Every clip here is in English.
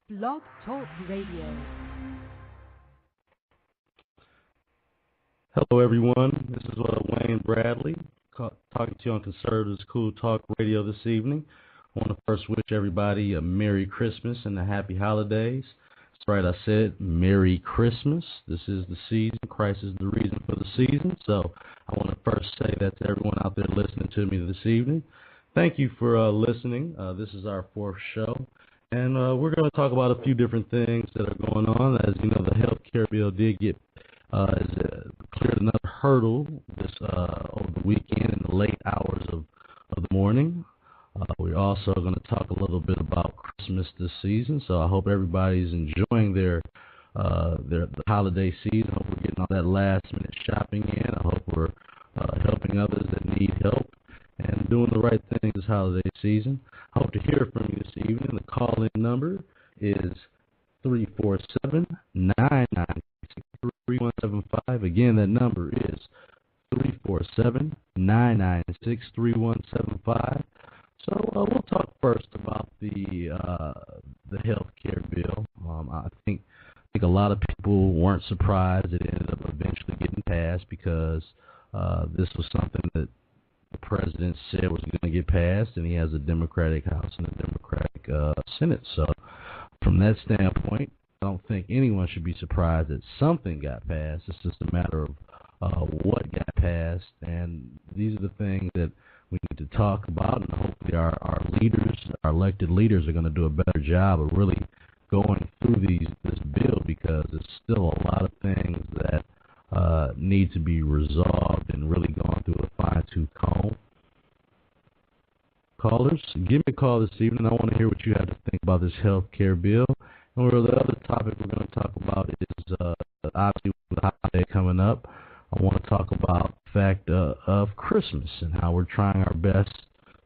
Blog Talk Radio. Hello, everyone. This is Wayne Bradley talking to you on Conservatives Cool Talk Radio this evening. I want to first wish everybody a Merry Christmas and a Happy Holidays. That's right, I said Merry Christmas. This is the season. Christ is the reason for the season. So I want to first say that to everyone out there listening to me this evening. Thank you for listening. This is our fourth show. And we're going to talk about a few different things that are going on. As you know, the health care bill did get cleared another hurdle this over the weekend in the late hours of the morning. We're also going to talk a little bit about Christmas this season. So I hope everybody's enjoying their the holiday season. I hope we're getting all that last minute shopping in. I hope we're helping others that need help and doing the right thing this holiday season. I hope to hear from you this evening. The call-in number is 347-996-3175. Again, that number is 347-996-3175. So we'll talk first about the health care bill. I think a lot of people weren't surprised it ended up eventually getting passed because this was something that the president said was going to get passed, and he has a Democratic House and a Democratic Senate. So from that standpoint, I don't think anyone should be surprised that something got passed. It's just a matter of what got passed, and these are the things that we need to talk about, and hopefully our leaders, our elected leaders, are going to do a better job of really going through this bill because there's still a lot of things that need to be resolved and really gone through a fine-tooth comb. Callers, give me a call this evening. I want to hear what you have to think about this health care bill. And the other topic we're going to talk about is obviously with the holiday coming up. I want to talk about the fact of Christmas and how we're trying our best.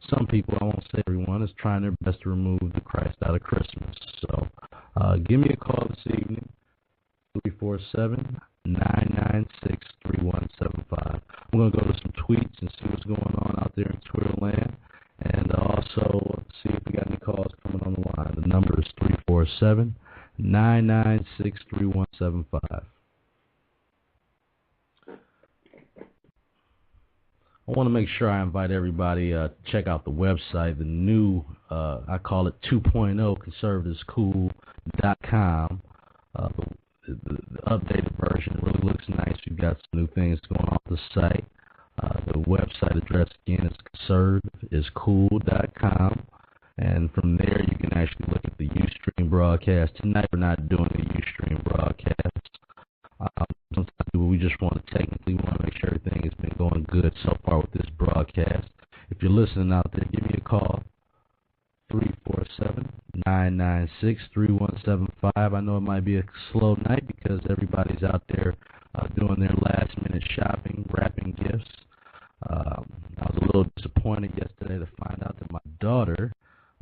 Some people, I won't say everyone, is trying their best to remove the Christ out of Christmas. So give me a call this evening, 347-996-3175. I'm going to go to some tweets and see what's going on out there in Twitter land. And also see if we got any calls coming on the line. The number is 347-996-3175. I want to make sure I invite everybody to check out the website, the new, I call it 2.0, conservativescool.com. The updated version really looks nice. We've got some new things going on the site. The website address again is conservativescool.com, and from there you can actually look at the Ustream broadcast. Tonight we're not doing the Ustream broadcast. Sometimes we just want to technically make sure everything has been going good so far with this broadcast. If you're listening out there, give me a call, 347-996-3175. I know it might be a slow night because everybody's out there doing their last-minute shopping, wrapping gifts. I was a little disappointed yesterday to find out that my daughter,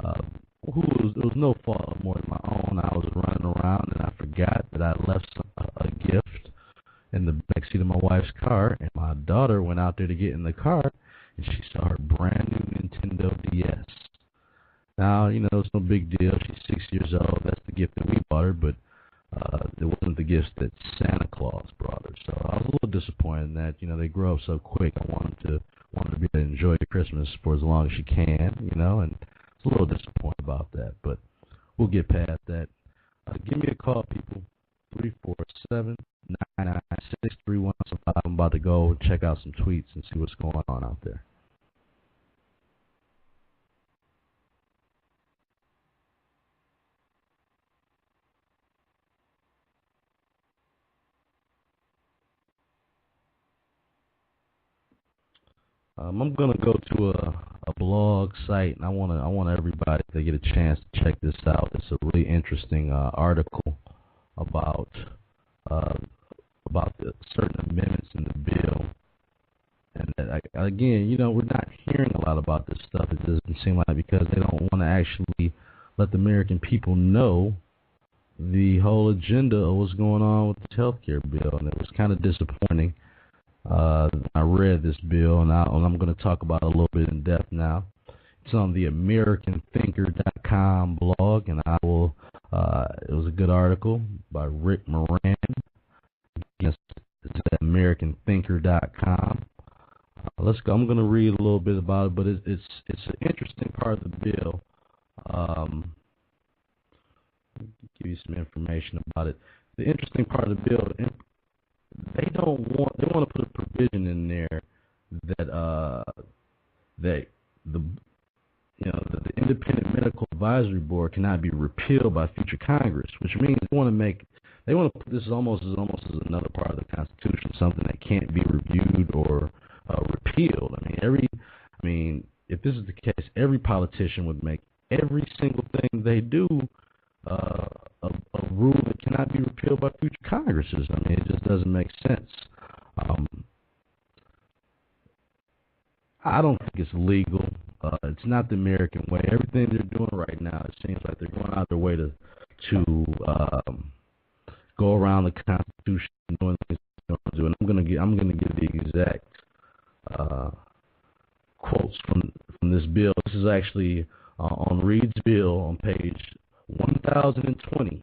it was no fault more than my own. I was running around and I forgot that I left a gift in the backseat of my wife's car, and my daughter went out there to get in the car, and she saw her brand new Nintendo DS. Now, it's no big deal. She's 6 years old. That's the gift that we bought her, but it wasn't the gift that Santa Claus brought her. So I was a little disappointed in that. They grow up so quick. I want her to be able to enjoy Christmas for as long as she can, and it's a little disappointed about that. But we'll get past that. Give me a call, people, 347-996-3175. I'm about to go check out some tweets and see what's going on out there. I'm gonna go to a blog site, and I want everybody to get a chance to check this out. It's a really interesting article about the certain amendments in the bill, and that, again, we're not hearing a lot about this stuff. It doesn't seem like because they don't want to actually let the American people know the whole agenda of what's going on with this health care bill, and it was kind of disappointing. I read this bill, and I'm going to talk about it a little bit in depth now. It's on the AmericanThinker.com blog, and I will good article by Rick Moran. It's at AmericanThinker.com. Let's go. I'm going to read a little bit about it, but it's an interesting part of the bill. Give you some information about it. The interesting part of the bill, they want to put a provision in there that the Independent Medical Advisory Board cannot be repealed by future Congress, which means they want to put this almost as another part of the Constitution, something that can't be reviewed or repealed. If this is the case, every politician would make every single thing they do a rule that cannot be repealed by future Congresses. It just doesn't make sense. I don't think it's legal. It's not the American way. Everything they're doing right now, it seems like they're going out their way to go around the Constitution and doing things they don't do. And I'm gonna give the exact quotes from this bill. This is actually on Reed's bill on page 1020,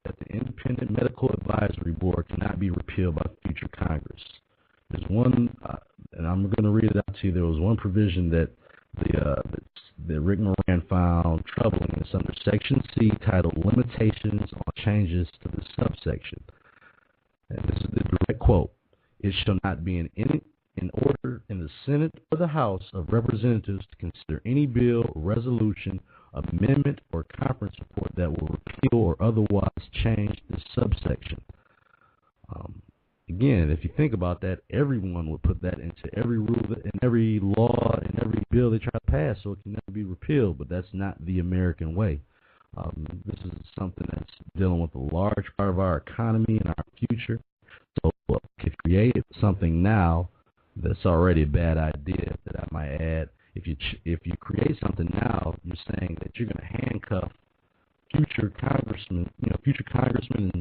that the Independent Medical Advisory Board cannot be repealed by future Congress. There's one, and I'm going to read it out to you. There was one provision that Rick Moran found troubling. It's under Section C, titled Limitations on Changes to the Subsection. And this is the direct quote. It shall not be in order in the Senate or the House of Representatives to consider any bill, resolution, amendment, or conference report that will repeal or otherwise change this subsection. Again, if you think about that, everyone would put that into every rule, in every law, in every bill they try to pass, so it can never be repealed. But that's not the American way. This is something that's dealing with a large part of our economy and our future. So if you create something now that's already a bad idea, that I might add, if you create something now, you're saying that you're going to handcuff future congressmen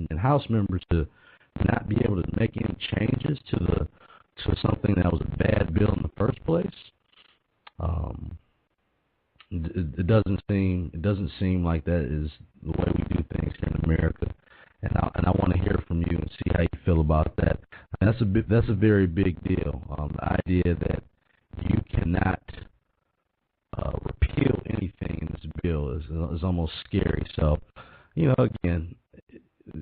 and House members to not be able to make any changes to something that was a bad bill in the first place. It doesn't seem like that is the way we do things here in America. And I want to hear from you and see how you feel about that. And that's a very big deal. The idea that you cannot repeal anything in this bill is almost scary. So, again,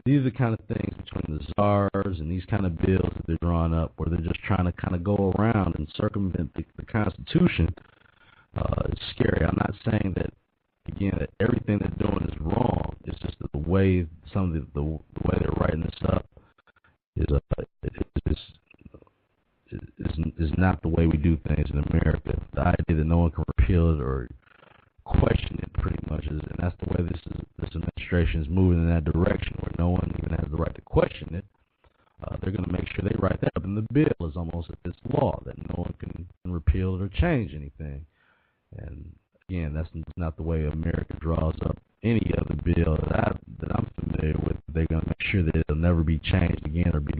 these are the kind of things between the czars and these kind of bills that they're drawing up, where they're just trying to kind of go around and circumvent the Constitution. It's scary. I'm not saying that, again, that everything they're doing is wrong. It's just that the way the way they're writing this up is not the way we do things in America. The idea that no one can repeal it or question it, pretty much, and that's the way this administration is moving in that direction, where no one even has the right to question it. They're going to make sure they write that up in the bill as almost if it's law, that no one can repeal it or change anything. And again, that's not the way America draws up any other bill that I'm familiar with. They're going to make sure that it'll never be changed again or be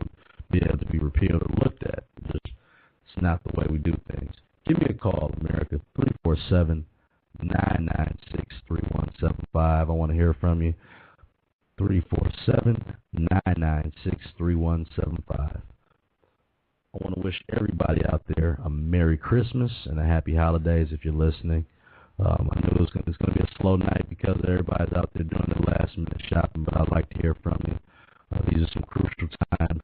able to be repealed or looked at. It's not the way we do things. Give me a call, America, 347-996-3175. I want to hear from you. 347-996-3175. I want to wish everybody out there a Merry Christmas and a Happy Holidays if you're listening. I know it's going to be a slow night because everybody's out there doing their last-minute shopping, but I'd like to hear from you. These are some crucial times.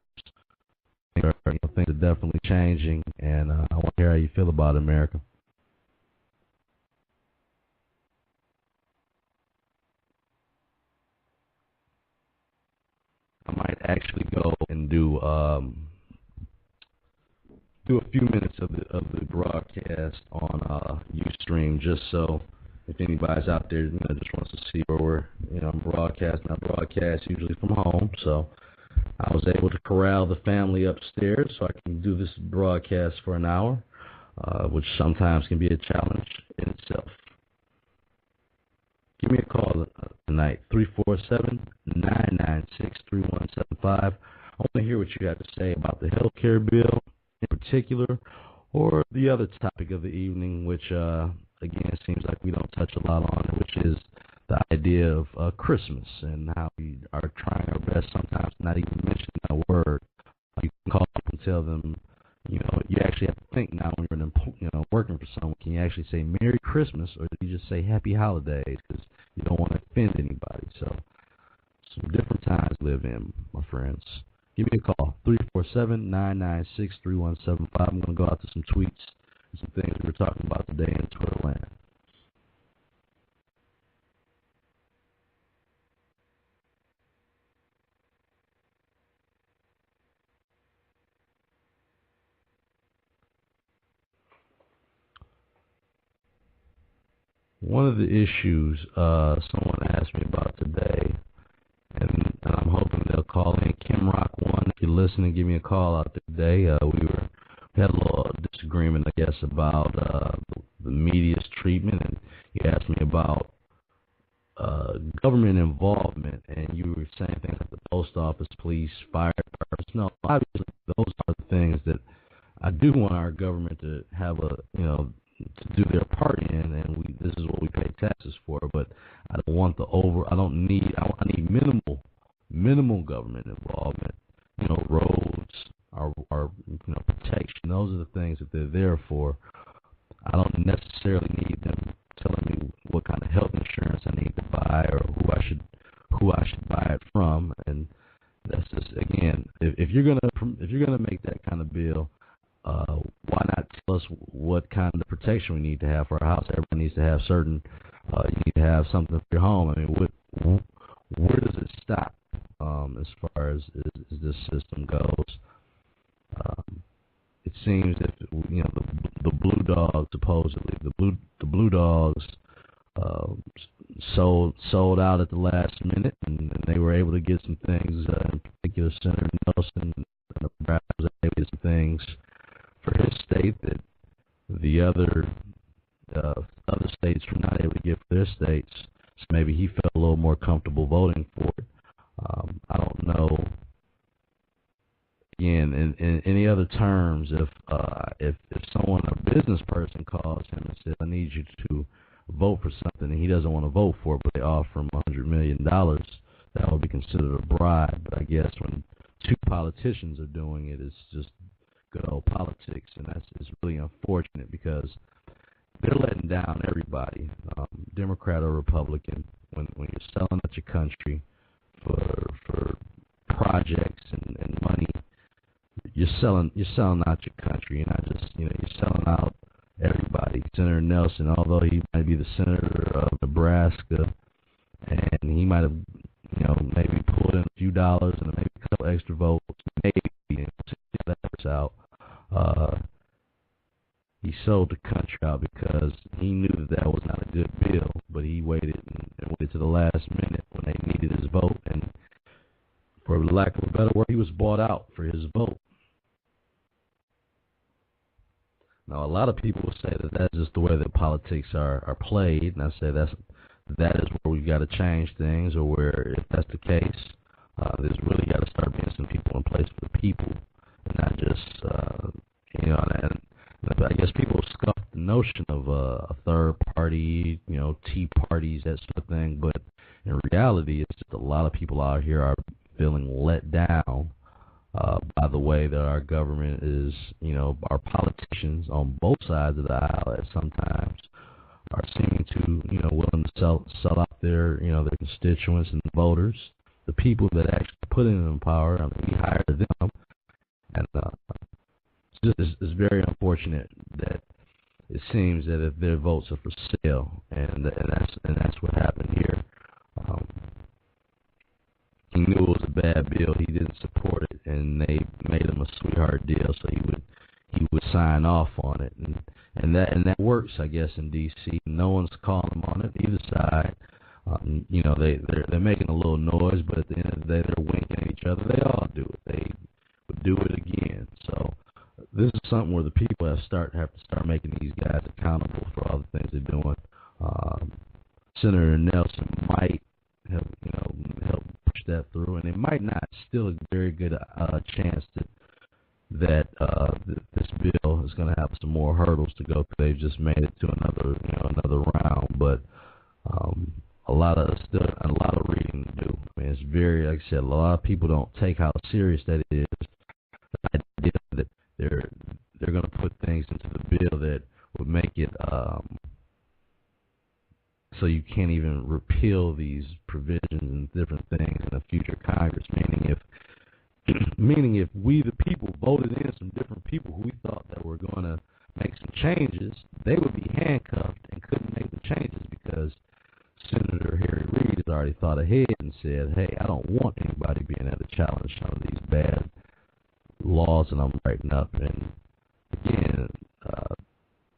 Things are definitely changing, and I want to hear how you feel about it, America. I might actually go and do a few minutes of the broadcast on Ustream, just so if anybody's out there, just wants to see where we're, I'm broadcasting. I broadcast usually from home, so I was able to corral the family upstairs so I can do this broadcast for an hour, which sometimes can be a challenge in itself. Give me a call tonight, 347-996-3175. I want to hear what you have to say about the health care bill in particular, or the other topic of the evening, which, again, it seems like we don't touch a lot on, which is the the idea of Christmas and how we are trying our best sometimes to not even mention that word. You can call up and tell them, you actually have to think now when you're working for someone. Can you actually say Merry Christmas, or do you just say Happy Holidays because you don't want to offend anybody? So some different times to live in, my friends. Give me a call, 347-996-3175. I'm going to go out to some tweets and some things we were talking about today in Twitterland. One of the issues someone asked me about today, and I'm hoping they'll call in. Kim Rock One, if you're listening, give me a call out there today. We had a little disagreement, I guess, about the media's treatment, and you asked me about government involvement, and you were saying things like the post office, police, fire departments. No, obviously those are the things that I do want our government to have to do their part in, and this is what we pay taxes for. But I don't want I need minimal government involvement. Roads, our protection. Those are the things that they're there for. I don't necessarily need them telling me what kind of health insurance I need to buy or who I should buy it from. And that's just, again, if you're gonna make that kind of bill, why not tell us what kind of protection we need to have for our house? Everybody needs to have certain. You need to have something for your home. I mean, where does it stop as far as this system goes? It seems that the Blue Dogs, supposedly the Blue Dogs sold out at the last minute, and they were able to get some things. In particular, Senator Nelson Nebraska was able to get some things for his state that the other states were not able to get for their states. So maybe he felt a little more comfortable voting for it. I don't know. Again, in any other terms, if someone, a business person, calls him and says, "I need you to vote for something," and he doesn't want to vote for it, but they offer him $100 million, that would be considered a bribe. But I guess when two politicians are doing it, it's just good old politics, and it's really unfortunate because they're letting down everybody, Democrat or Republican. When you're selling out your country for projects and money, you're selling out your country. You're not just you're selling out everybody. Senator Nelson, although he might be the senator of Nebraska, and he might have maybe pulled in a few dollars and maybe a couple extra votes, maybe, and that works out. He sold the country out because he knew that was not a good bill, but he waited to the last minute when they needed his vote, and for lack of a better word, he was bought out for his vote. Now, a lot of people will say that that's just the way that politics are played, and I say that is where we've got to change things, or where, if that's the case, there's really got to start being some people in place for the people, and not just, and I guess people scoff the notion of a third party, tea parties, that sort of thing, but in reality, it's just a lot of people out here are feeling let down by the way that our government is, our politicians on both sides of the aisle at sometimes are seeming to, willing to sell out their constituents and voters, the people that actually put in power. I mean, we hired them, and it's very unfortunate that it seems that if their votes are for sale, and that's what happened here. He knew it was a bad bill. He didn't support it, and they made him a sweetheart deal, so he would sign off on it, and that works, I guess, in D.C. No one's calling him on it, either side. They're making a little noise, but at the end of the day, they're winking at each other. They all do it. They would do it again. So this is something where the people have to start making these guys accountable for all the things they're doing. Senator Nelson might help push that through, and it might not. Still a very good chance that this bill is going to have some more hurdles to go through. They've just made it to another round, but a lot of reading to do. I mean, it's very, like I said, a lot of people don't take how serious that is. The idea that they're going to put things into the bill that would make it so you can't even repeal these provisions and different things in a future Congress. Meaning if we the people voted in some different people who we thought that were going to make some changes, they would be handcuffed and couldn't make the changes because Senator Harry Reid has already thought ahead and said, hey, I don't want anybody being able to challenge some of these bad laws that I'm writing up. And again,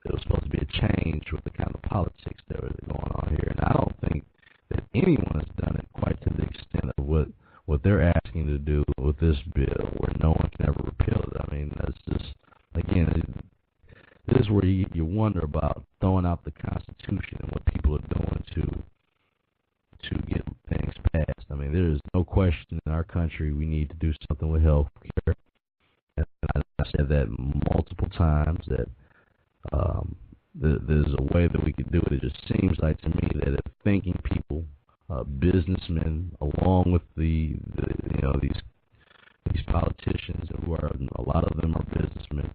it was supposed to be a change with the kind of politics that was going on here. And I don't think that anyone has done it quite to the extent of what they're asking to do with this bill, where no one can ever repeal it. I mean, that's just, again, this is where you wonder about throwing out the Constitution and what people are doing to get things passed. I mean, there is no question in our country we need to do something with health care. And I said that multiple times, that there's a way that we could do it. It just seems like to me that if thinking people, businessmen, along with these politicians who are, a lot of them are businessmen,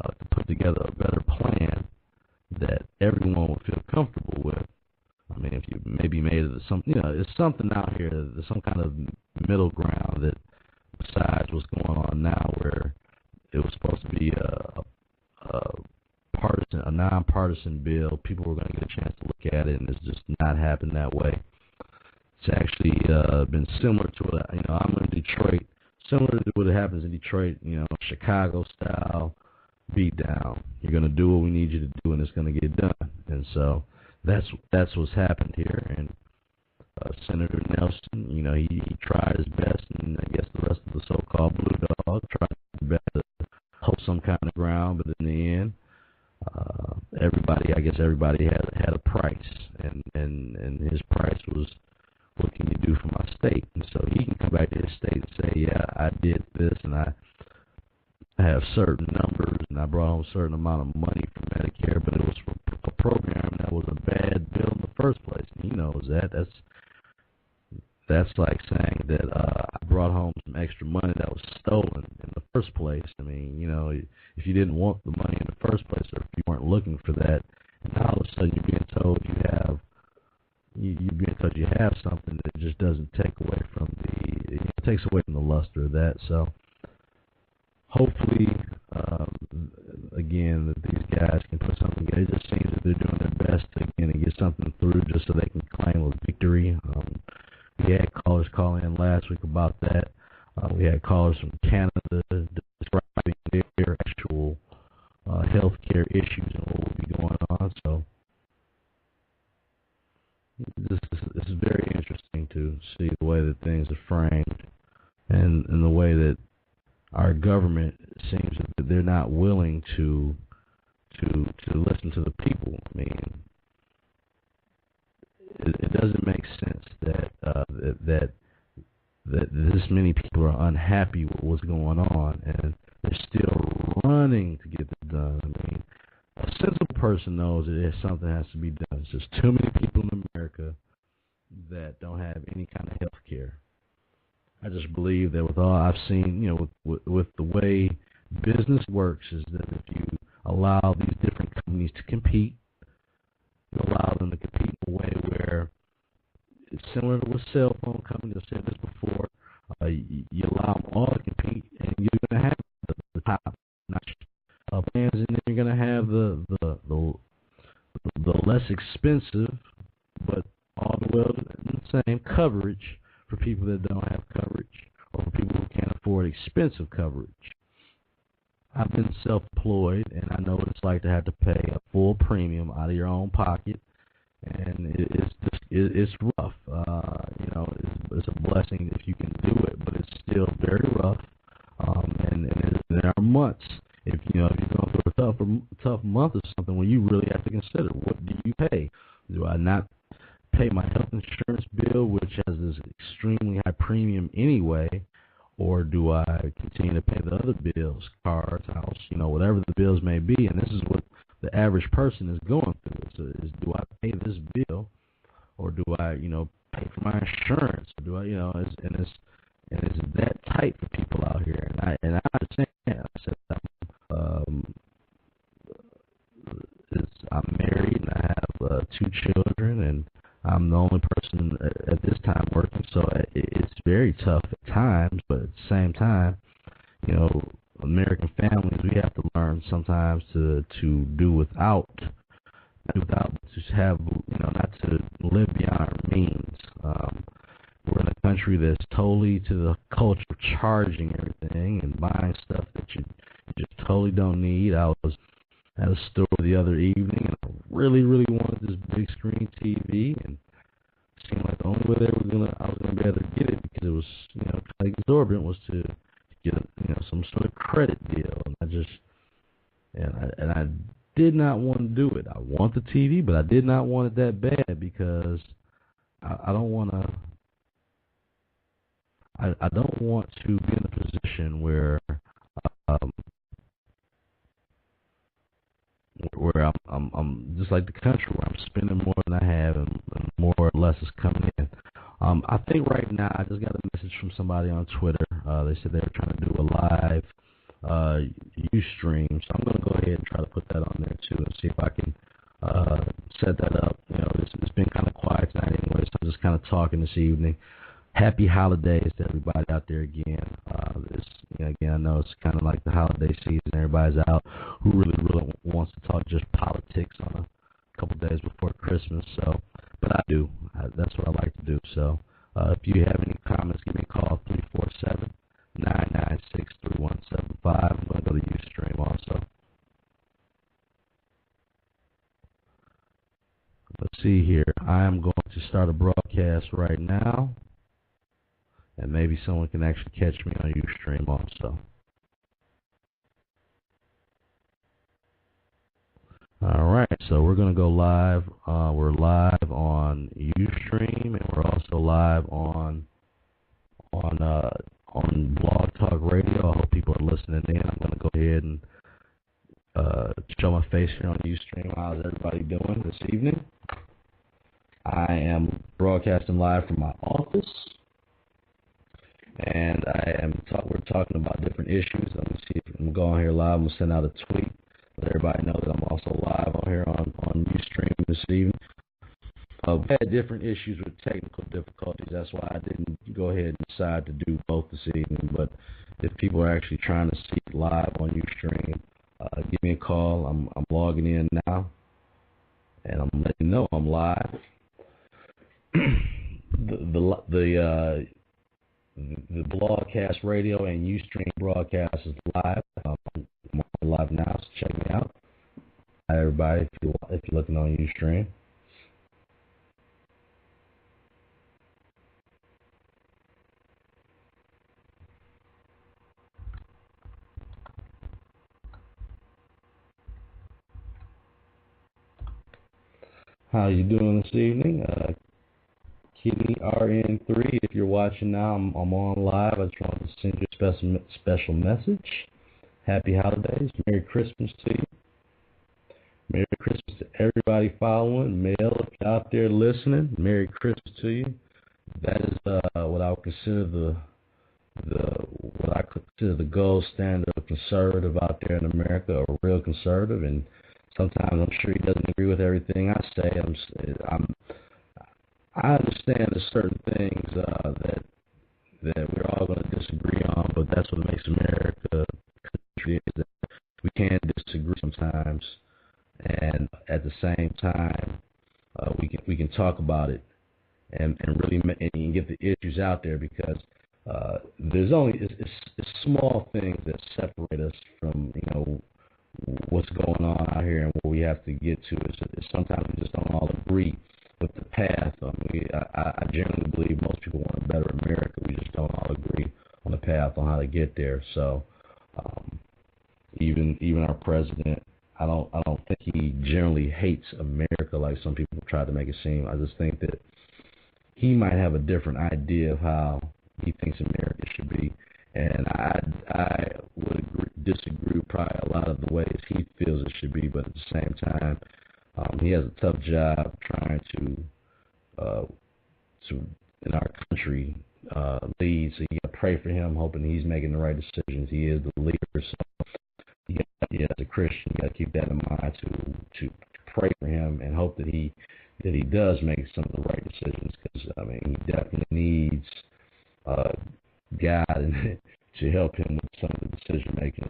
to put together a better plan that everyone would feel comfortable with. I mean, if you maybe made it it's something out here, there's some kind of middle ground that, besides what's going on now, where it was supposed to be a nonpartisan bill, people were going to get a chance to look at it, and it's just not happened that way. It's actually been similar to it. I'm in Detroit, similar to what happens in Detroit, Chicago style beat down. You're going to do what we need you to do, and it's going to get done. And so that's what's happened here. And Senator Nelson, he tried his best, and I guess the rest of the so-called blue dog tried his best to hold some kind of ground, but in the end, everybody had a price, and his price was, what can you do for my state? And so he can come back to his state and say, yeah, I did this, and I have certain numbers, and I brought home a certain amount of money from Medicare, but it was for a program that was a bad bill in the first place. And he knows that. That's like saying that I brought home some extra money that was stolen in the first place. I mean, if you didn't want the money in the first place, or if you weren't looking for that, and now all of a sudden you're being told you have something that just doesn't take away from it takes away from the luster of that. So hopefully, again, that these guys can put something together. It just seems that they're doing their best to get something through just so they can claim a victory. We had callers call in last week about that. We had callers from Canada describing their actual health care issues and what will be going on. So this is very interesting to see the way that things are framed, and the way that our government seems that they're not willing to listen to the people. I mean, it doesn't make sense that this many people are unhappy with what's going on, and they're still running to get this done. I mean, a sensible person knows that something has to be done. There's just too many people in America that don't have any kind of health care. I just believe that with all I've seen, with the way business works, is that if you allow these different companies to compete, you allow them to compete in a way where it's similar to what cell phone companies, I've said this before, you allow them all to compete, and you're going to have the top-notch plans, and then you're going to have the less expensive, but all the well the same coverage for people that don't have coverage, or for people who can't afford expensive coverage. I've been self-employed, and I know what it's like to have to pay a full premium out of your own pocket, and it's rough. It's a blessing if you can do it, but it's still very rough. And there are months if you're going through a tough month or something when you really have to consider, what do you pay? Do I not pay my health insurance bill, which has this extremely high premium anyway, or do I continue to pay the other bills, cars, house, whatever the bills may be? And this is what the average person is going through. Is do I pay this bill, or do I, pay for my insurance? Or do I, and it's that tight for people out here, and I understand. I said, um, I'm married and I have 2 children, and I'm the only person at this time working, so it's very tough at times. But at the same time, American families, we have to learn sometimes to do without, just have, not to live beyond our means. We're in a country that's totally to the culture of charging everything and buying stuff that you just totally don't need. I was at a store the other evening, and I really, really wanted this big screen TV, and it seemed like the only way I was gonna be able to get it, because it was, kind of exorbitant, was to get some sort of credit deal, and I did not want to do it. I want the TV, but I did not want it that bad, because I don't want to. I don't want to be in a position where I'm just like the country, where I'm spending more than I have, and more or less is coming in. I think right now, I just got a message from somebody on Twitter. They said they were trying to do a live Ustream, so I'm going to go ahead and try to put that on there too, and see if I can set that up. It's been kind of quiet tonight anyway, so I'm just kind of talking this evening. Happy holidays to everybody out there again. Again, I know it's kind of like the holiday season. Everybody's out who really, really wants to talk just politics on a couple days before Christmas. So, but I do. That's what I like to do. So, if you have any comments, give me a call, 347-996-3175. I'm going to go to Ustream also. Let's see here. I am going to start a broadcast right now, and maybe someone can actually catch me on Ustream also. All right, so we're going to go live. We're live on Ustream, and we're also live on Blog Talk Radio. I hope people are listening in. I'm going to go ahead and show my face here on Ustream. How's everybody doing this evening? I am broadcasting live from my office, and we're talking about different issues. Let me see if I'm going here live. I'm going to send out a tweet, let everybody know that I'm also live on here on Ustream this evening. We had different issues with technical difficulties. That's why I didn't go ahead and decide to do both this evening. But if people are actually trying to see it live on Ustream, give me a call. I'm logging in now, and I'm letting you know I'm live. The Blogcast Radio and Ustream broadcast is live. I'm live now, so check me out. Hi, everybody, if you're looking on Ustream. How you doing this evening? Kidney RN3, if you're watching now, I'm on live. I just wanted to send you a special message. Happy holidays. Merry Christmas to you. Merry Christmas to everybody following. Mel, if you're out there listening, Merry Christmas to you. That is what I would consider the gold standard of conservative out there in America, a real conservative. And sometimes I'm sure he doesn't agree with everything I say. I understand there's certain things that we're all going to disagree on, but that's what makes America a country, is that we can disagree sometimes, and at the same time, we can talk about it and really and get the issues out there, because there's only it's small things that separate us from what's going on out here and what we have to get to. Is sometimes we just don't all agree with the path. I generally believe most people want a better America. We just don't all agree on the path on how to get there. So even our president, I don't think he generally hates America like some people try to make it seem. I just think that he might have a different idea of how he thinks America should be, and I would disagree with probably a lot of the ways he feels it should be. But at the same time, he has a tough job trying to lead. So you got to pray for him, hoping he's making the right decisions. He is the leader. So as a Christian, you got to keep that in mind to pray for him and hope that he does make some of the right decisions. Because he definitely needs God to help him with some of the decision making.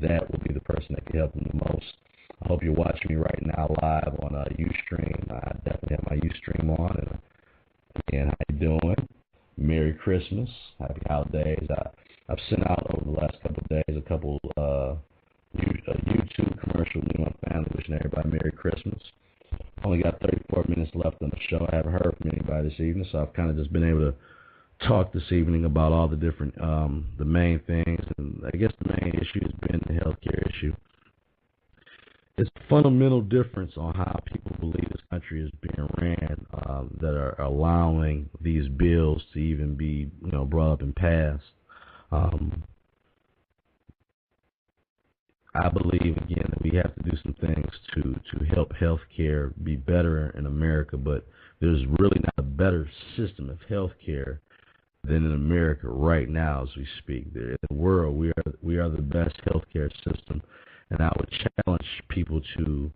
That will be the person that can help him the most. I hope you're watching me right now live on Ustream. I definitely have my Ustream on. And again, how you doing? Merry Christmas, Happy Holidays. I've sent out over the last couple of days a couple YouTube commercials with my family wishing everybody Merry Christmas. Only got 34 minutes left on the show. I haven't heard from anybody this evening, so I've kind of just been able to talk this evening about all the different, the main things. And I guess the main issue has been the healthcare issue. It's a fundamental difference on how people believe this country is being ran that are allowing these bills to even be, brought up and passed. I believe, again, that we have to do some things to help healthcare be better in America, but there's really not a better system of healthcare than in America right now as we speak. In the world, we are the best healthcare system, and I would challenge people to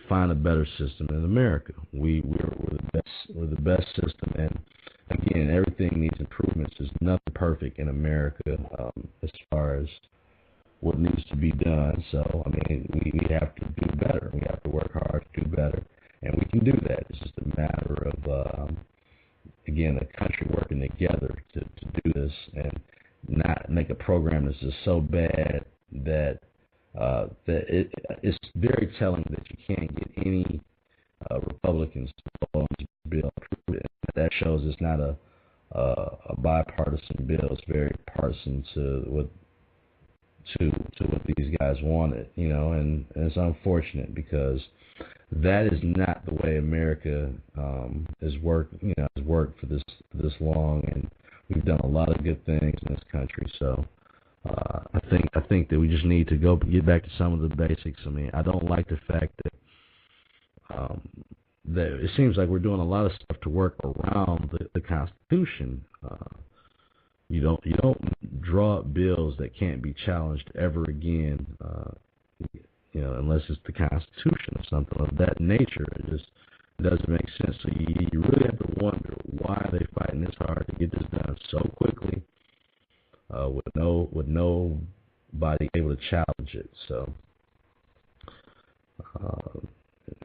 find a better system in America. We're the best. We're the best system, and again, everything needs improvements. There's nothing perfect in America as far as what needs to be done. So, we have to do better. We have to work hard to do better, and we can do that. It's just a matter of, again, the country working together to do this and not make a program that's just so bad that it's very telling that you can't get any Republicans to vote on this bill. That shows it's not a bipartisan bill. It's very partisan to what these guys wanted, and it's unfortunate because that is not the way America has worked for this long, and we've done a lot of good things in this country. So I think that we just need to get back to some of the basics. I don't like the fact that it seems like we're doing a lot of stuff to work around the Constitution. You don't draw up bills that can't be challenged ever again, unless it's the Constitution or something of that nature. It just doesn't make sense. So you really have to wonder why they're fighting this hard to get this done so quickly, with nobody able to challenge it. So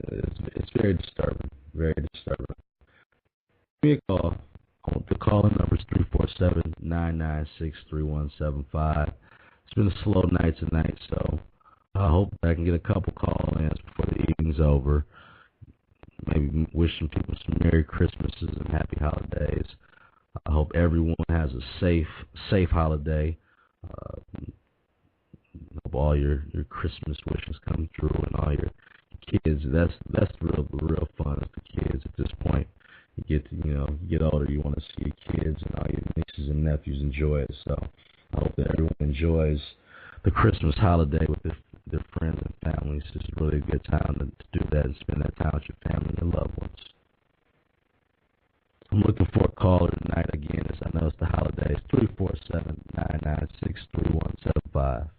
it's very disturbing. Very disturbing. Give me a call. The calling number is 347-996-3175. It's been a slow night tonight, so I hope I can get a couple call-ins before the evening's over. Maybe wish some people some Merry Christmases and Happy Holidays. I hope everyone has a safe holiday. Hope all your Christmas wishes come true, and all your kids. That's the real fun is the kids at this point. You get older, you want to see your kids and all your nieces and nephews enjoy it. So I hope that everyone enjoys the Christmas holiday with their friends and families. It's really a good time to do that and spend that time with your family and your loved ones. I'm looking for a caller tonight again, as I know it's the holidays. 347-996-3175.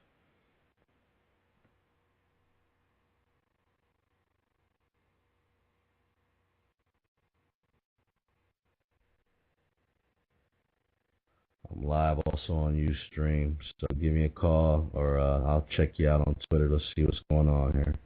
I'm live also on Ustream, so give me a call or I'll check you out on Twitter to see what's going on here.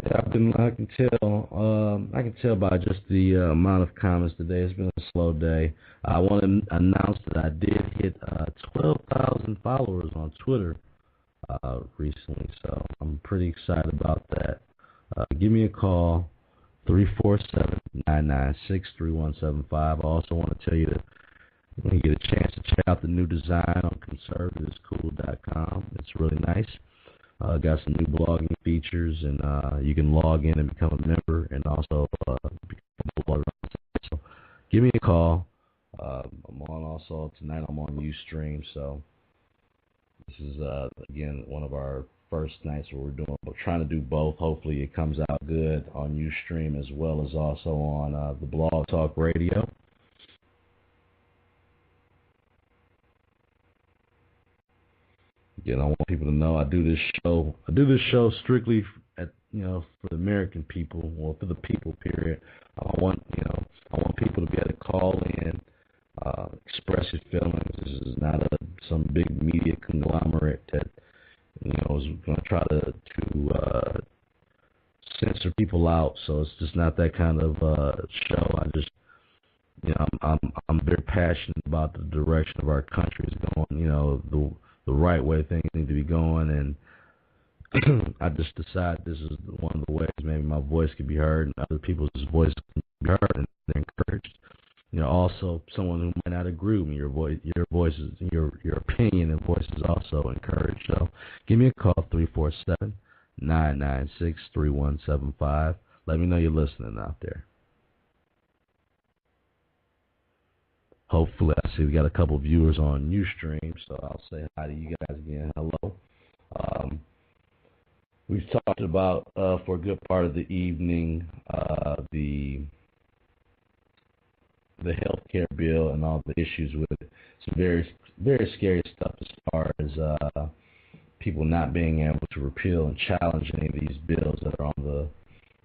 Yeah, I can tell by just the amount of comments today. It's been a slow day. I want to announce that I did hit 12,000 followers on Twitter recently, so I'm pretty excited about that. Give me a call, 347-996-3175. I also want to tell you that when you get a chance to check out the new design on conservativescool.com, it's really nice. Got some new blogging features, and you can log in and become a member, and also become a blogger. So give me a call. I'm on also tonight. I'm on Ustream, so this is again one of our first nights where we're trying to do both. Hopefully, it comes out good on Ustream as well as also on the Blog Talk Radio. Again, I want people to know I do this show strictly for the American people, or for the people. Period. I want people to be able to call in, express your feelings. This is not some big media conglomerate that is going to try to censor people out. So it's just not that kind of show. I just I'm very passionate about the direction of our country is going. The right way things need to be going, and I just decided this is one of the ways maybe my voice could be heard and other people's voices can be heard, and they're encouraged. Also someone who might not agree with me, your voice is your opinion and voice is also encouraged. So give me a call, 347-996-3175. Let me know you're listening out there. Hopefully, I see we got a couple viewers on Ustream, so I'll say hi to you guys again. Hello. We've talked about for a good part of the evening the healthcare bill and all the issues with it. Some very, very scary stuff as far as people not being able to repeal and challenge any of these bills that are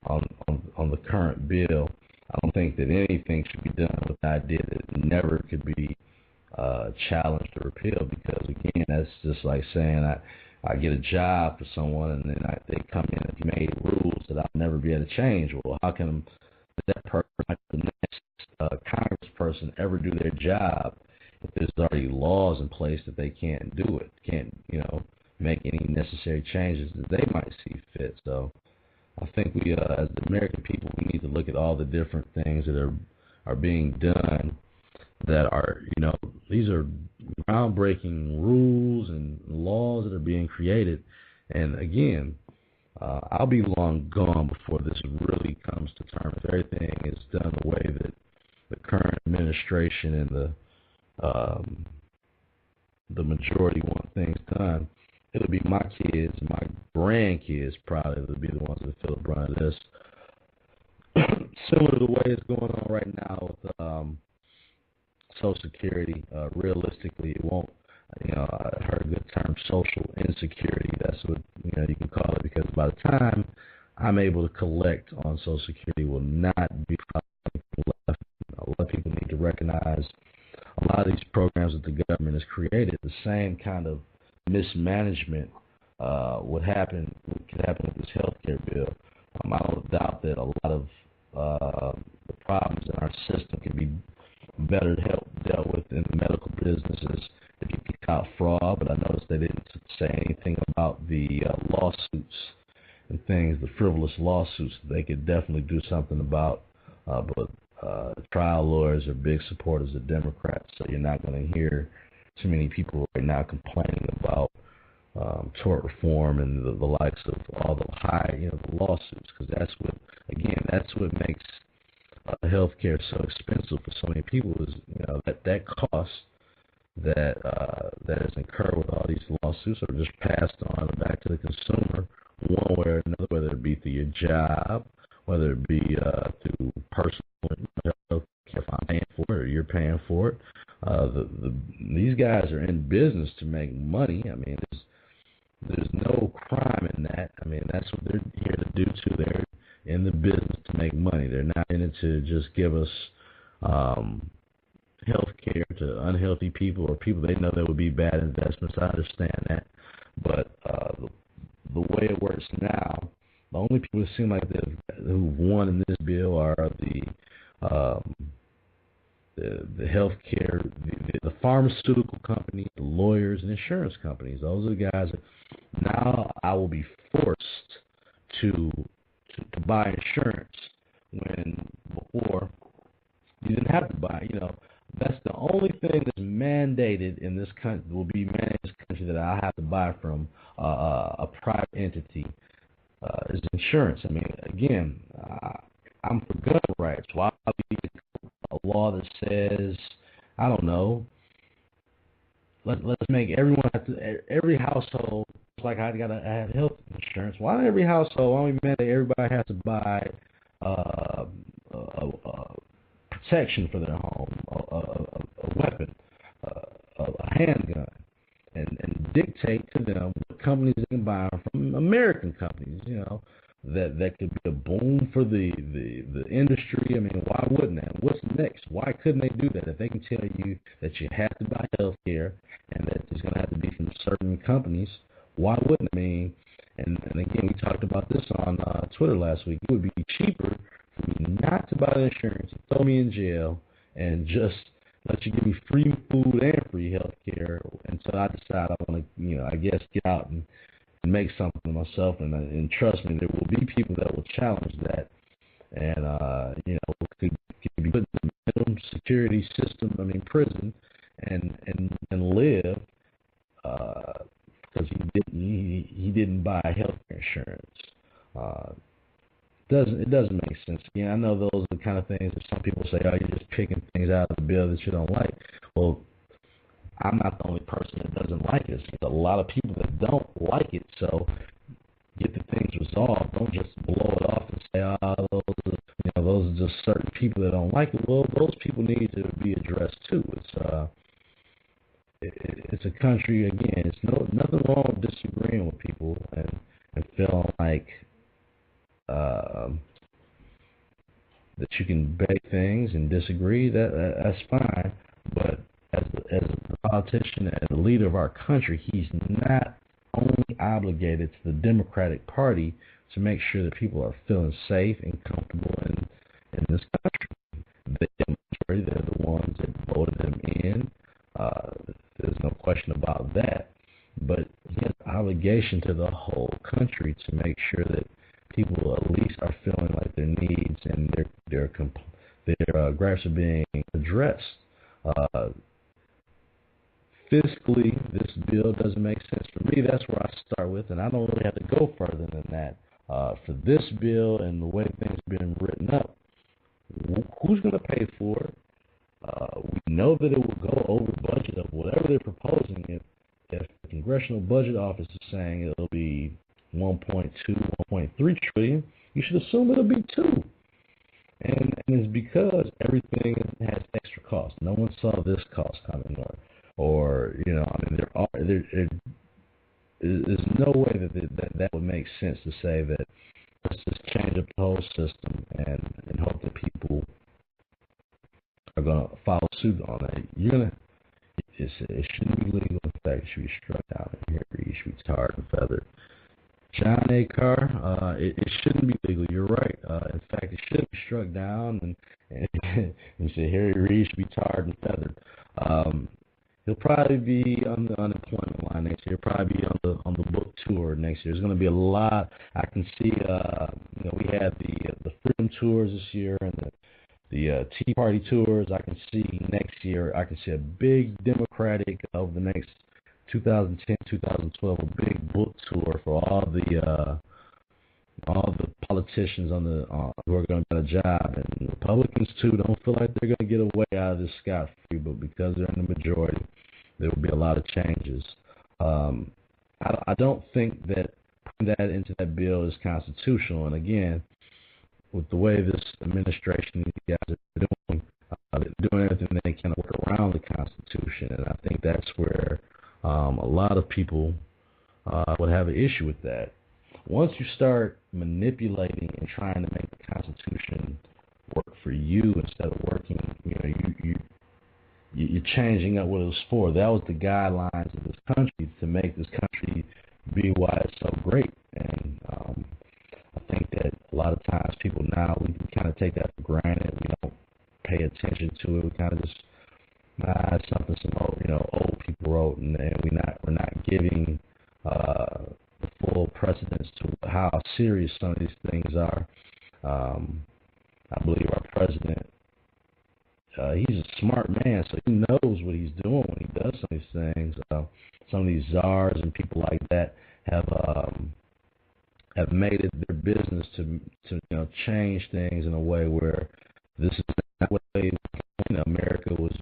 on the current bill. I don't think that anything should be done with the idea that it never could be challenged or repealed, because again, that's just like saying I get a job for someone and then they come in and made rules that I'll never be able to change. Well, how can that person, the next congressperson, ever do their job if there's already laws in place that they can't do it, can't make any necessary changes that they might see fit? So I think we, as the American people, we need to look at all the different things that are being done that are, these are groundbreaking rules and laws that are being created. And again, I'll be long gone before this really comes to terms. If everything is done the way that the current administration and the majority want things done, it'll be my kids, my grandkids probably will be the ones that feel the brunt of this. Similar to the way it's going on right now with Social Security. Realistically, it won't. I heard a good term, social insecurity. That's what you can call it, because by the time I'm able to collect on Social Security, will not be left. A lot of people need to recognize a lot of these programs that the government has created. The same kind of mismanagement could happen with this healthcare bill. I don't doubt that a lot of the problems in our system can be better dealt with in the medical businesses if you pick out fraud, but I noticed they didn't say anything about the lawsuits and things, the frivolous lawsuits that they could definitely do something about. But trial lawyers are big supporters of Democrats, so you're not going to hear too many people right now complaining about tort reform and the likes of all the high, the lawsuits, because that's what makes healthcare so expensive for so many people is that cost that is incurred with all these lawsuits are just passed on back to the consumer one way or another, whether it be through your job, whether it be through personal health care, if I'm paying for it or you're paying for it. These guys are in business to make money. I mean, there's no crime in that. I mean, that's what they're here to do too. They're in the business to make money. They're not in it to just give us health care to unhealthy people or people they know that would be bad investments. I understand that. But the way it works now, the only people who seem like who've won in this bill are the healthcare, the pharmaceutical companies, the lawyers, and insurance companies. Those are the guys that now I will be forced to buy insurance when before you didn't have to buy. That's the only thing that's mandated in this country, will be mandated in this country, that I have to buy from a private entity is insurance. I mean, again, I'm for gun rights. Why be a law that says, I don't know, let's make every household, it's like I gotta have health insurance. Why not every household? Why don't we mandate everybody has to buy protection for their home, a weapon, a handgun, and dictate to them what companies they can buy from American companies, that could be a boom for the industry. I mean, why wouldn't that? What's next? Why couldn't they do that? If they can tell you that you have to buy health care and that it's going to have to be from certain companies, why wouldn't it? I mean, and again, we talked about this on Twitter last week. It would be cheaper for me not to buy the insurance and throw me in jail and just let you give me free food and free health care until I decide I want to, I guess, get out and make something of myself. And trust me, there will be people that will challenge that, and could be put in the minimum security system, prison, and live because he didn't buy health insurance. It doesn't make sense. I know those are the kind of things that some people say, oh, you're just picking things out of the bill that you don't like. Well, I'm not the only person that doesn't like it. There's a lot of people that don't like it. So get the things resolved. Don't just blow it off and say, those are just certain people that don't like it. Well, those people need to be addressed too. It's a country, again, it's nothing wrong with disagreeing with people and feeling like that you can beg things and disagree. That's fine. But as a politician and the leader of our country, he's not only obligated to the Democratic Party to make sure that people are feeling safe and comfortable in this country. They're the ones that voted them in. There's no question about that. But he has an obligation to the whole country to make sure that people at least are feeling like their needs and their gripes are being addressed. Fiscally, this bill doesn't make sense for me. That's where I start with, and I don't really have to go further than that. For this bill and the way things have been written up, who's going to pay for it? We know that it will go over budget of whatever they're proposing. If the Congressional Budget Office is saying it'll be 1.2, 1.3 trillion, you should assume it'll be 2. And it's because everything has extra cost. No one saw this cost coming, or there's no way that would make sense to say that let's just change up the whole system and hope that people are going to follow suit on that. It shouldn't be legal. In fact, it should be struck down. Here, you should be tarred and feathered. John A. Carr, it shouldn't be legal. You're right. In fact, it should be struck down, and you say Harry Reid should be tarred and feathered. He'll probably be on the unemployment line next year. He'll probably be on the book tour next year. There's going to be a lot. I can see. We had the Freedom tours this year and the Tea Party tours. I can see next year. I can see a big Democratic over the next 2010, 2012, a big book tour for all the politicians who are going to get a job, and Republicans too don't feel like they're going to get away out of this scot-free, but because they're in the majority, there will be a lot of changes. I don't think that putting that into that bill is constitutional, and again, with the way this administration, these guys are doing, they're doing everything they can to work around the Constitution, and I think that's where a lot of people would have an issue with that. Once you start manipulating and trying to make the Constitution work for you instead of working, you're changing up what it was for. That was the guidelines of this country to make this country be why it's so great. And I think that a lot of times people now, we kind of take that for granted. We don't pay attention to it. We kind of just, it's something some old people wrote, and we're not giving the full precedence to how serious some of these things are. I believe our president, he's a smart man, so he knows what he's doing when he does some of these things. Some of these czars and people like that have have made it their business to change things in a way where this is not what America was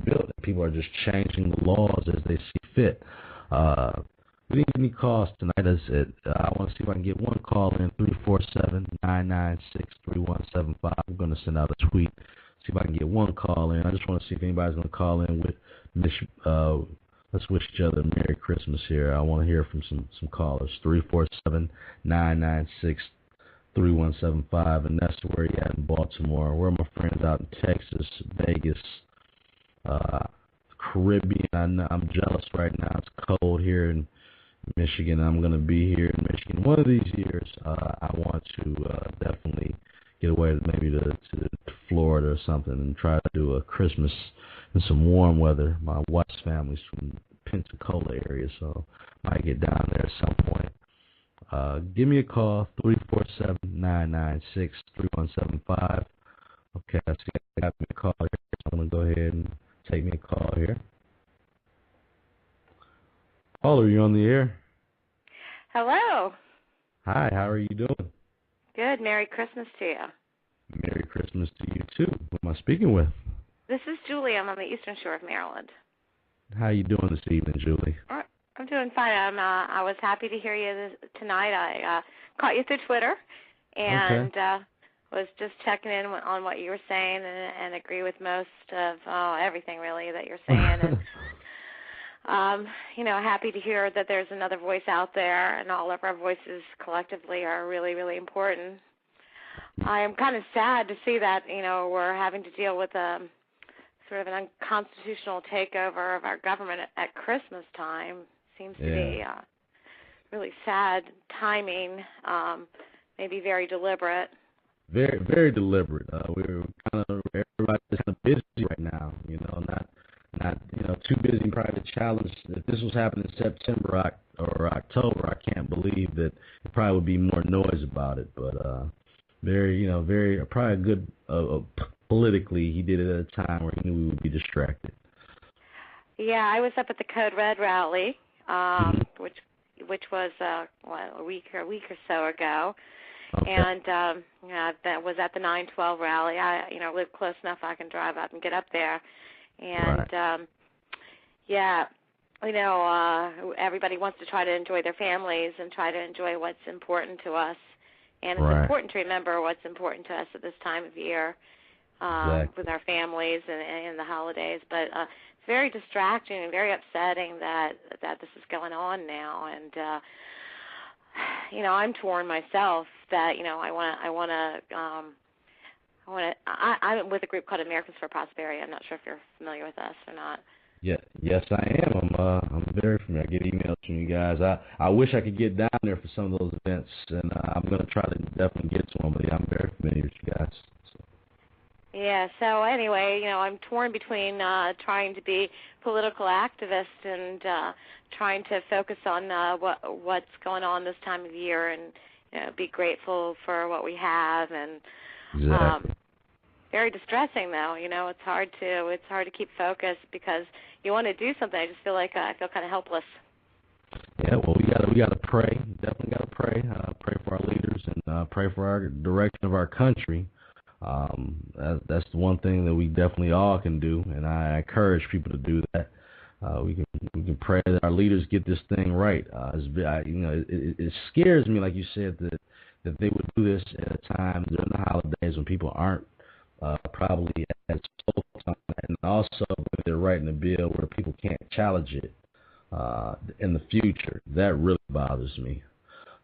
built. People are just changing the laws as they see fit. We didn't get any calls tonight. I want to see if I can get one call in, 347-996-3175. I'm going to send out a tweet, see if I can get one call in. I just want to see if anybody's going to call in with let's wish each other a Merry Christmas here. I want to hear from some callers. 347-996-3175, and that's where you're at in Baltimore. Where are my friends out in Texas, Vegas, Caribbean? I'm jealous right now. It's cold here in Michigan. I'm going to be here in Michigan one of these years. I want to definitely get away maybe to Florida or something and try to do a Christmas in some warm weather. My wife's family's from Pensacola area, so might get down there at some point. Give me a call, 347-996-3175. Okay, I see I got me a call here. I'm going to go ahead and take me a call here. Caller, are you on the air? Hello. Hi, how are you doing? Good. Merry Christmas to you. Merry Christmas to you, too. Who am I speaking with? This is Julie. I'm on the Eastern Shore of Maryland. How you doing this evening, Julie? I'm doing fine. I was happy to hear you tonight. I caught you through Twitter and was just checking in on what you were saying and agree with most of everything, really, that you're saying. And happy to hear that there's another voice out there, and all of our voices collectively are really, really important. I am kind of sad to see that, we're having to deal with sort of an unconstitutional takeover of our government at Christmas time. Seems to be really sad timing, maybe very deliberate. Very, very deliberate. We're everybody's kind of busy right now, not too busy probably to challenge. If this was happening in September or October, I can't believe that there probably would be more noise about it. But very probably a good politically, he did it at a time where he knew we would be distracted. Yeah, I was up at the Code Red rally, which was a week or so ago. Okay. And that was at the 9/12 rally. I live close enough I can drive up and get up there. And everybody wants to try to enjoy their families and try to enjoy what's important to us. And it's important to remember what's important to us at this time of year with our families and the holidays. But it's very distracting and very upsetting that this is going on now. And I'm torn myself. That I'm with a group called Americans for Prosperity. I'm not sure if you're familiar with us or not. Yeah, yes, I am. I'm very familiar. I get emails from you guys. I wish I could get down there for some of those events, and I'm going to try to definitely get to them. But I'm very familiar with you guys. So. Yeah. So anyway, I'm torn between trying to be political activist and trying to focus on what's going on this time of year and be grateful for what we have and. Exactly. Very distressing, though. It's hard to keep focused because you want to do something. I just feel like I feel kind of helpless. Yeah, well, we gotta pray. Definitely gotta pray. Pray for our leaders and pray for our direction of our country. That's the one thing that we definitely all can do, and I encourage people to do that. We can pray that our leaders get this thing right. It scares me, like you said, that they would do this at a time during the holidays when people aren't probably as focused on that, and also if they're writing a bill where people can't challenge it in the future. That really bothers me.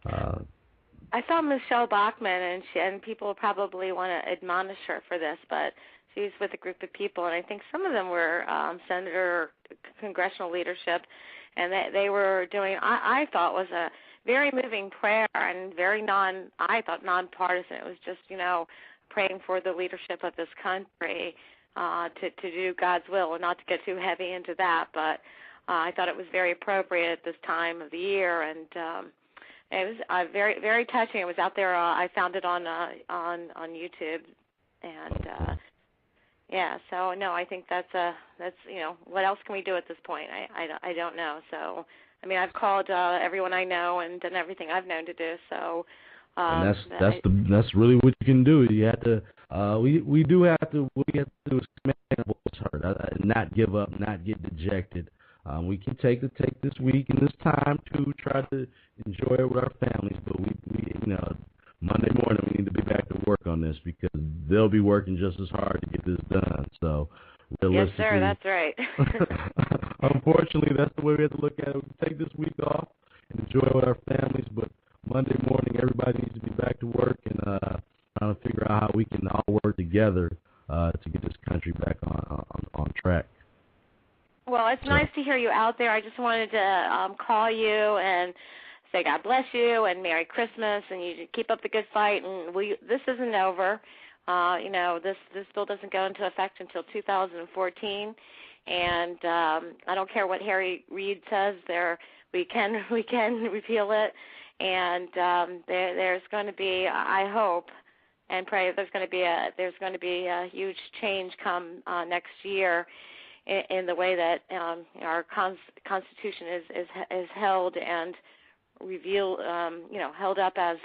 I saw Michelle Bachmann, and people probably want to admonish her for this, but she's with a group of people, and I think some of them were senator, congressional leadership, and they were doing, I thought was a very moving prayer and very nonpartisan. It was just, praying for the leadership of this country to do God's will, and not to get too heavy into that, but I thought it was very appropriate at this time of the year, and it was very, very touching. It was out there. I found it on YouTube, and so no, I think that's what else can we do at this point? I don't know. So I mean, I've called everyone I know and done everything I've known to do. So, and that's really what you can do. You have to. We have to do is make what's hurt, not give up, not get dejected. We can take this week and this time to try to enjoy it with our families, but we Monday morning we need to be back to work on this because they'll be working just as hard to get this done. So yes, sir, that's right. Unfortunately, that's the way we have to look at it. We can take this week off and enjoy it with our families, but Monday morning everybody needs to be back to work and trying to figure out how we can all work together to get this country back on track. Well, it's nice to hear you out there. I just wanted to call you and say God bless you and Merry Christmas, and you keep up the good fight. And this isn't over. This bill doesn't go into effect until 2014, and I don't care what Harry Reid says. We can repeal it, and there's going to be, I hope and pray, there's going to be a huge change come next year in the way that our Constitution is held and revealed, held up as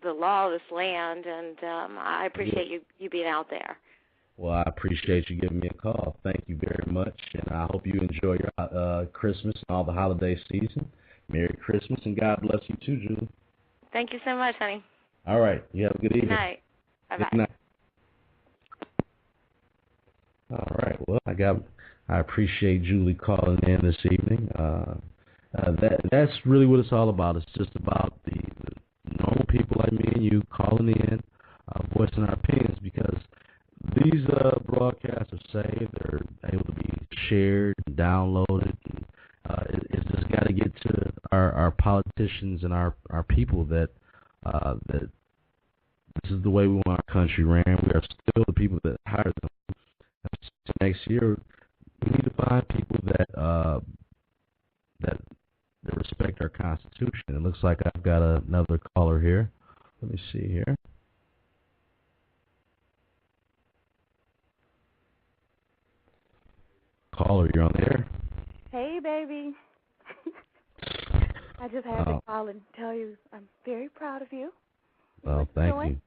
the law of this land, and I appreciate you being out there. Well, I appreciate you giving me a call. Thank you very much, and I hope you enjoy your Christmas and all the holiday season. Merry Christmas, and God bless you too, Julie. Thank you so much, honey. All right. You have a good evening. Good night. Bye-bye. Good night. All right. Well, I appreciate Julie calling in this evening. That's really what it's all about. It's just about the normal people like me and you calling in, voicing our opinions, because these broadcasts are saved. They're able to be shared and downloaded. And, it's just got to get to our politicians and our people that this is the way we want our country ran. We are still the people that hired them. Next year, we need to find people that respect our Constitution. It looks like I've got another caller here. Let me see here. Caller, you're on the air. Hey, baby. I just had to call and tell you I'm very proud of you. Well, thank you.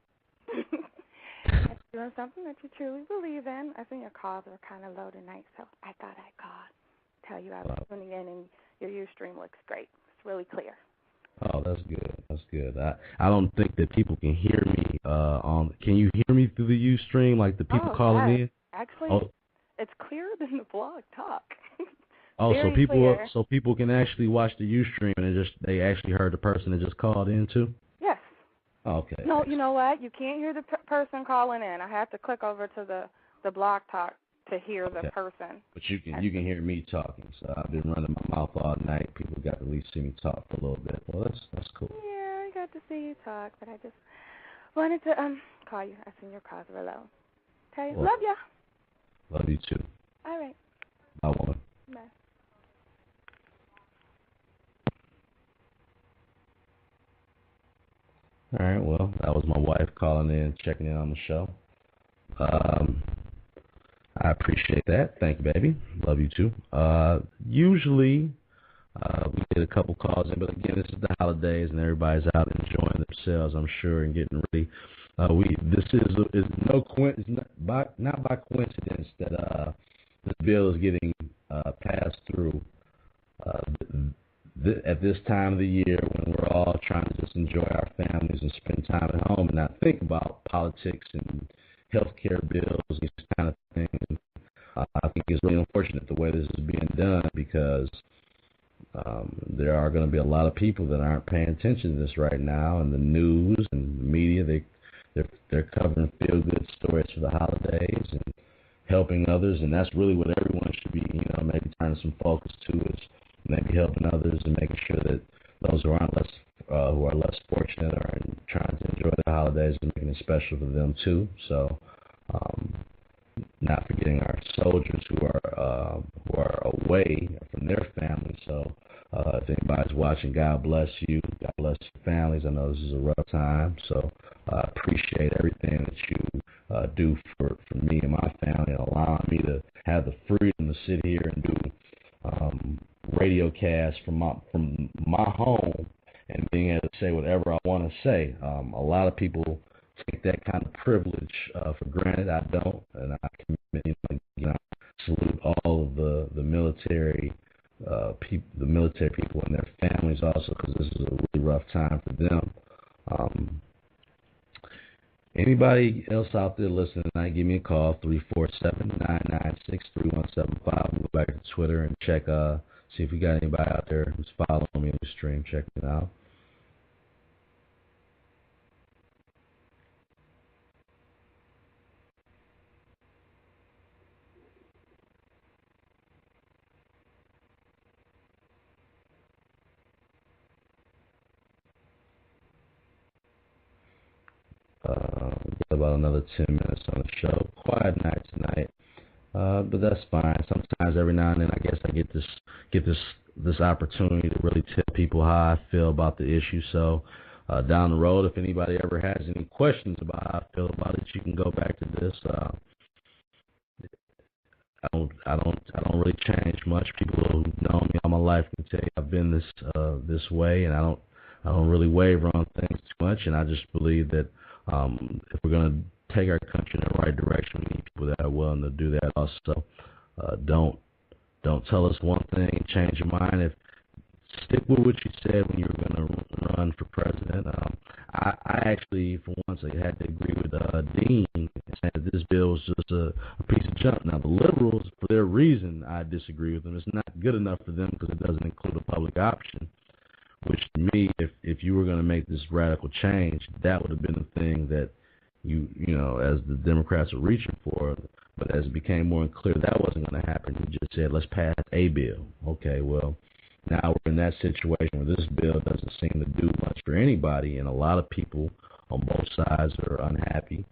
Doing something that you truly believe in. I think your calls were kind of low tonight, so I thought I'd call. Tell you I was tuning in, and your Ustream looks great. It's really clear. Oh, that's good. That's good. I don't think that people can hear me Can you hear me through the Ustream, like the people calling in? Actually, it's clearer than the blog talk. So people can actually watch the Ustream and they actually heard the person that just called in too? Yes. Okay. No, you know what? You can't hear the person calling in. I have to click over to the blog talk to hear the person. But you can hear me talking. So I've been running my mouth all night. People got to at least see me talk for a little bit. Well, that's cool. Yeah, I got to see you talk, but I just wanted to call you. I seen your calls were low. Tell you, love ya. Love you too. All right. Bye, woman. Bye. All right, well, that was my wife calling in, checking in on the show. I appreciate that. Thank you, baby. Love you, too. Usually, we get a couple calls in, but again, this is the holidays, and everybody's out enjoying themselves, I'm sure, and getting ready. This is not by coincidence that this bill is getting passed through at this time of the year when we're all trying to just enjoy our families and spend time at home and not think about politics and healthcare bills, these kind of things. I think it's really unfortunate the way this is being done because there are going to be a lot of people that aren't paying attention to this right now, and the news and the media, they're covering feel-good stories for the holidays and helping others, and that's really what everyone should be, maybe turning some focus to is maybe helping others and making sure that those who are less fortunate are trying to enjoy the holidays and making it special for them too. So, not forgetting our soldiers who are away from their families. So, if anybody's watching, God bless you. God bless your families. I know this is a rough time, so I appreciate everything that you do for me and my family, and allowing me to have the freedom to sit here and do radio cast from my home and being able to say whatever I want to say. A lot of people take that kind of privilege for granted. I don't, and I salute all of the military people and their families also, because this is a really rough time for them. Anybody else out there listening tonight, give me a call, 347-996-3175. We'll go back to Twitter and check, see if we got anybody out there who's following me on the stream, checking it out. Got about another 10 minutes on the show. Quiet night tonight, but that's fine. Sometimes, every now and then, I guess I get this opportunity to really tell people how I feel about the issue. So down the road, if anybody ever has any questions about how I feel about it, you can go back to this. I don't really change much. People who know me all my life can tell you I've been this way, and I don't really waver on things too much. And I just believe that if we're going to take our country in the right direction, we need people that are willing to do that also. Don't tell us one thing and change your mind. Stick with what you said when you were going to run for president. I actually, for once, I had to agree with Dean saying that this bill was just a piece of junk. Now, the liberals, for their reason, I disagree with them. It's not good enough for them because it doesn't include a public option, which to me, if you were going to make this radical change, that would have been the thing that you know, as the Democrats were reaching for. But as it became more clear that wasn't going to happen, you just said, let's pass a bill. Okay, well, now we're in that situation where this bill doesn't seem to do much for anybody, and a lot of people on both sides are unhappy.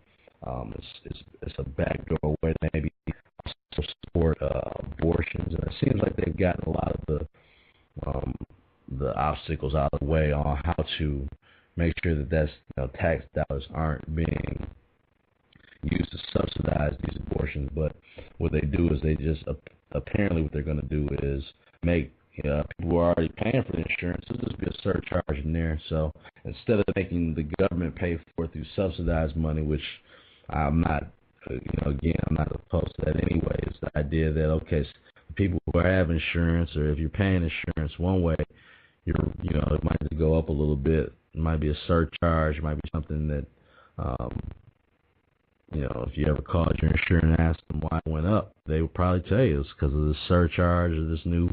It's a backdoor way to maybe support abortions, and it seems like they've gotten a lot of the obstacles out of the way on how to make sure that tax dollars aren't being used to subsidize these abortions. But what they do is they just apparently what they're going to do is make people who are already paying for the insurance, there'll just be a surcharge in there. So instead of making the government pay for it through subsidized money, which I'm not, I'm not opposed to that anyway. It's the idea that, okay, so people who have insurance, or if you're paying insurance one way, it might go up a little bit. It might be a surcharge. It might be something that, if you ever called your insurance and asked them why it went up, they would probably tell you it's because of the surcharge or this new,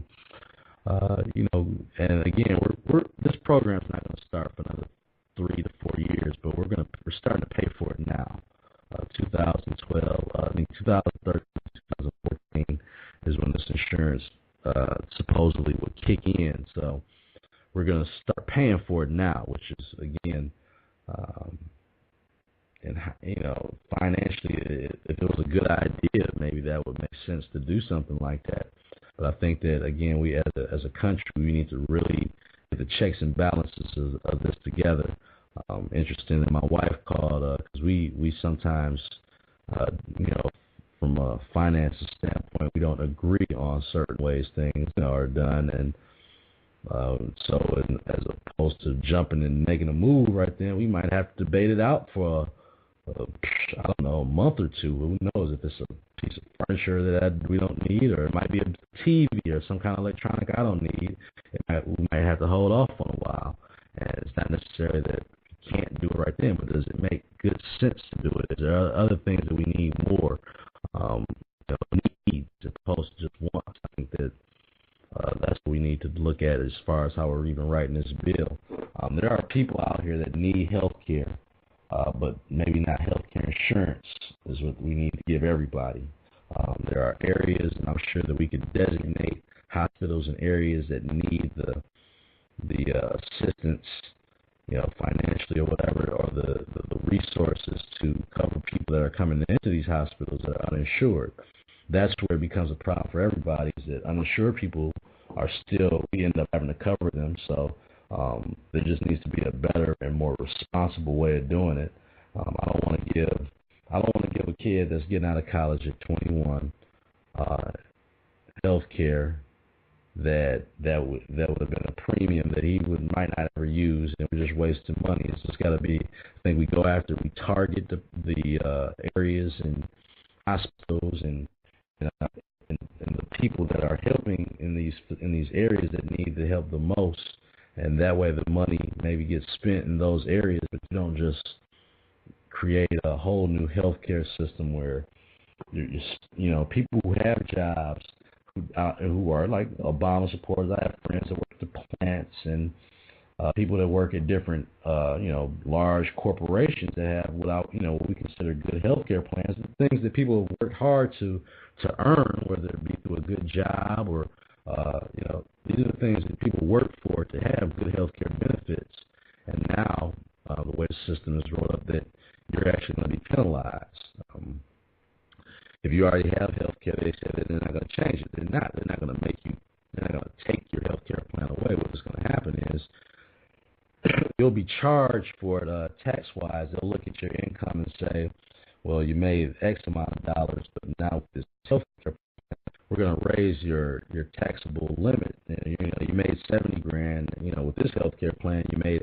and again, this program's not going to start for another 3 to 4 years, but we're starting to pay for it now. 2012, 2013, 2014 is when this insurance supposedly would kick in. So we're going to start paying for it now, which is, again, financially, if it was a good idea, maybe that would make sense to do something like that. But I think that, again, we as a country, we need to really get the checks and balances of this together. Interesting that my wife called because we sometimes, from a finances standpoint, we don't agree on certain ways things are done, and so as opposed to jumping and making a move right then, we might have to debate it out for a month or two. Who knows if it's a piece of furniture that we don't need, or it might be a TV or some kind of electronic I don't need. We might have to hold off on a while, and it's not necessarily that we can't do it right then, but does it make good sense to do it? Is there other things that we need more needs as opposed to just wants? I think that that's what we need to look at as far as how we're even writing this bill. There are people out here that need health care, but maybe not health care insurance is what we need to give everybody. There are areas, and I'm sure that we could designate hospitals in areas that need the assistance, financially or whatever, or the resources to cover people that are coming into these hospitals that are uninsured. That's where it becomes a problem for everybody, is that uninsured people we end up having to cover them. So there just needs to be a better and more responsible way of doing it. I don't want to give a kid that's getting out of college at 21 health care that would have been a premium that he might not ever use, and we're just wasting money. It's just got to be. I think we target the areas and hospitals and the people that are helping in these areas that need the help the most, and that way the money maybe gets spent in those areas, but you don't just create a whole new healthcare system where people who have jobs who are like Obama supporters. I have friends that work at the plants and people that work at different large corporations that have what we consider good healthcare plans, the things that people have worked hard to earn, whether it be through a good job or these are the things that people work for to have good healthcare benefits. And now the way the system is rolled up, that you're actually going to be penalized. If you already have health care, they said that they're not going to change it. They're not. They're not going to take your health care plan away. What's going to happen is you'll be charged for it tax-wise. They'll look at your income and say, well, you made X amount of dollars, but now with this health care plan, we're going to raise your taxable limit. You made $70,000. With this health care plan, you made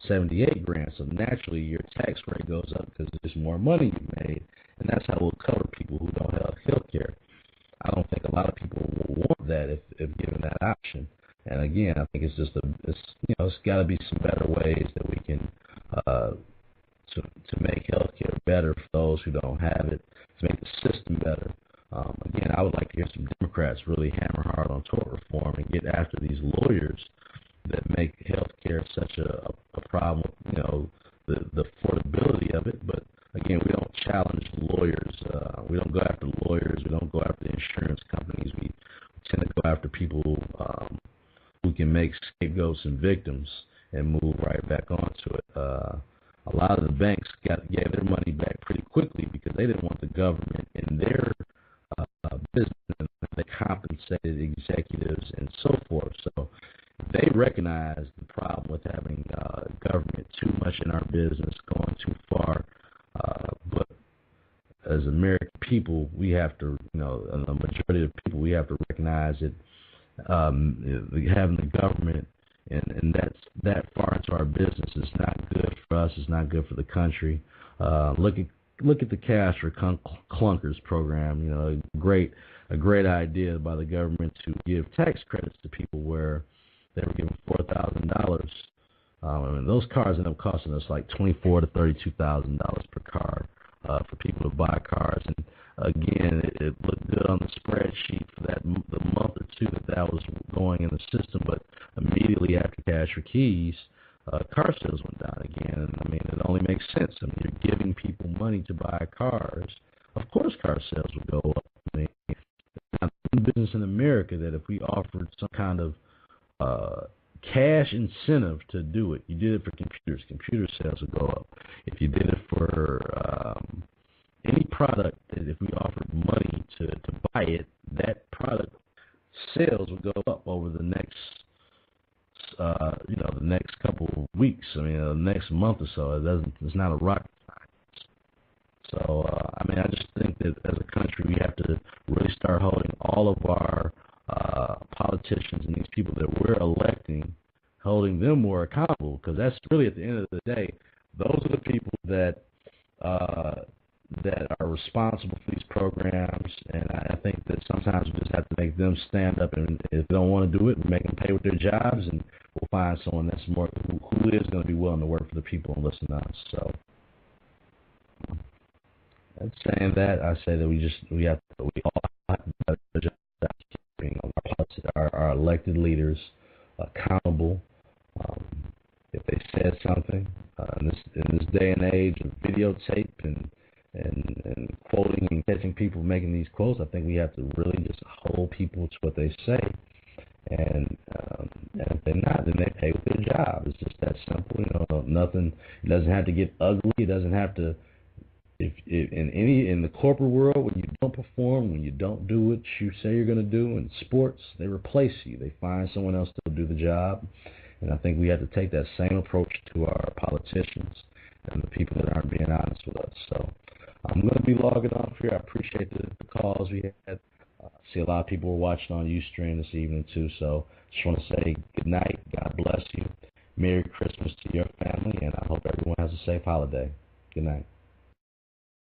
$78,000. So naturally, your tax rate goes up because there's more money you made. And that's how we'll cover people who don't have health care. I don't think a lot of people will want that if given that option. And again, I think it's got to be some better ways that we can to make health care better for those who don't have it, to make the system better. Again, I would like to hear some Democrats really hammer hard on tort reform and get after these lawyers that make health care such a problem. The affordability of it, but again, we don't challenge lawyers. We don't go after lawyers. We don't go after the insurance companies. We tend to go after people who can make scapegoats and victims and move right back onto it. A lot of the banks gave their money back pretty quickly because they didn't want the government in their business. They compensated executives and so forth. So they recognized the problem with having government too much in our business, going too far. But as American people, we have to, the majority of people, we have to recognize that having the government and that's that far into our business is not good for us. It's not good for the country. Look at the Cash for Clunkers program. A great idea by the government to give tax credits to people where they were given $4,000. Those cars end up costing us like $24,000 to $32,000 per car for people to buy cars. And again, it looked good on the spreadsheet for the month or two that was going in the system, but immediately after Cash for Keys, car sales went down again. And it only makes sense. You're giving people money to buy cars. Of course, car sales would go up. It's not a business in America that if we offered some kind of cash incentive to do it. You did it for computers. Computer sales would go up. If you did it for any product, that if we offered money to buy it, that product sales would go up over the next the next couple of weeks. The next month or so. It's not a rocket science. So I just think that as a country we have to really start holding all of our politicians and these people that we're electing, holding them more accountable, because that's really, at the end of the day, those are the people that are responsible for these programs, and I think that sometimes we just have to make them stand up, and if they don't want to do it, we make them pay with their jobs, and we'll find someone that's more who is going to be willing to work for the people and listen to us. So, and saying that, I say that we all have to do a better job keeping our elected leaders accountable. If they said something in this day and age of videotape and quoting and catching people making these quotes, I think we have to really just hold people to what they say. And if they're not, then they pay with their job. It's just that simple. Nothing. It doesn't have to get ugly. It doesn't have to. If in the corporate world, when you don't perform, when you don't do what you say you're going to do, in sports, they replace you. They find someone else to do the job. And I think we have to take that same approach to our politicians and the people that aren't being honest with us. So I'm going to be logging off here. I appreciate the calls we had. See, a lot of people were watching on Ustream this evening, too. So just want to say good night. God bless you. Merry Christmas to your family, and I hope everyone has a safe holiday. Good night.